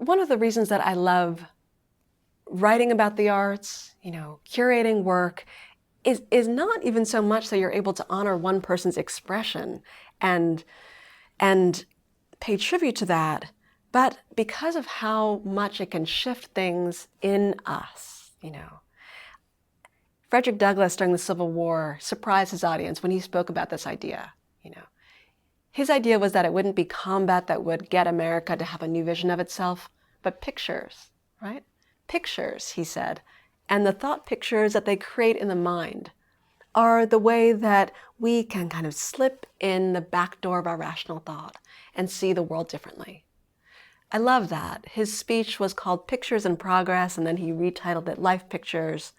one of the reasons that I love writing about the arts, curating work, is not even so much that you're able to honor one person's expression and pay tribute to that, but because of how much it can shift things in us, Frederick Douglass during the Civil War surprised his audience when he spoke about this idea, His idea was that it wouldn't be combat that would get America to have a new vision of itself, but pictures, right? Pictures, he said, and the thought pictures that they create in the mind are the way that we can kind of slip in the back door of our rational thought and see the world differently. I love that. His speech was called Pictures in Progress, and then he retitled it Life Pictures.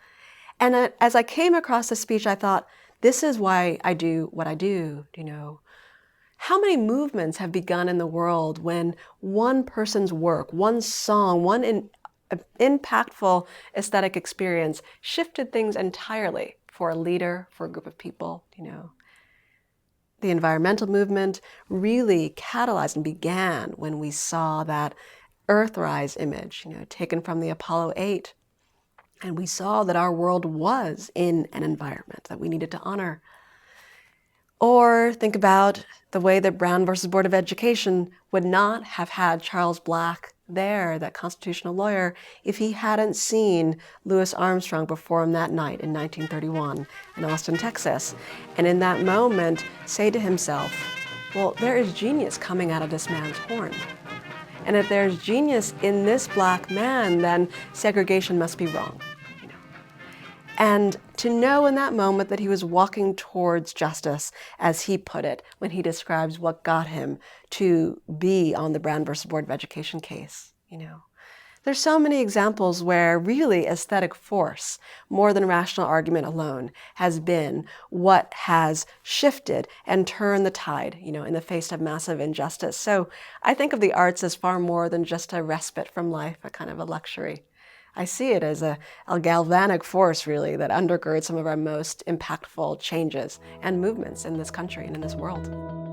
And as I came across the speech, I thought, this is why I do what I do, How many movements have begun in the world when one person's work, one song, one impactful aesthetic experience shifted things entirely for a leader, for a group of people, The environmental movement really catalyzed and began when we saw that Earthrise image, taken from the Apollo 8. And we saw that our world was in an environment that we needed to honor. Or think about the way that Brown versus Board of Education would not have had Charles Black there, that constitutional lawyer, if he hadn't seen Louis Armstrong perform that night in 1931 in Austin, Texas. And in that moment, say to himself, well, there is genius coming out of this man's horn. And if there's genius in this Black man, then segregation must be wrong. And to know in that moment that he was walking towards justice, as he put it, when he describes what got him to be on the Brown versus Board of Education case, There's so many examples where really aesthetic force, more than rational argument alone, has been what has shifted and turned the tide, in the face of massive injustice. So I think of the arts as far more than just a respite from life, a kind of a luxury. I see it as a galvanic force, really, that undergirds some of our most impactful changes and movements in this country and in this world.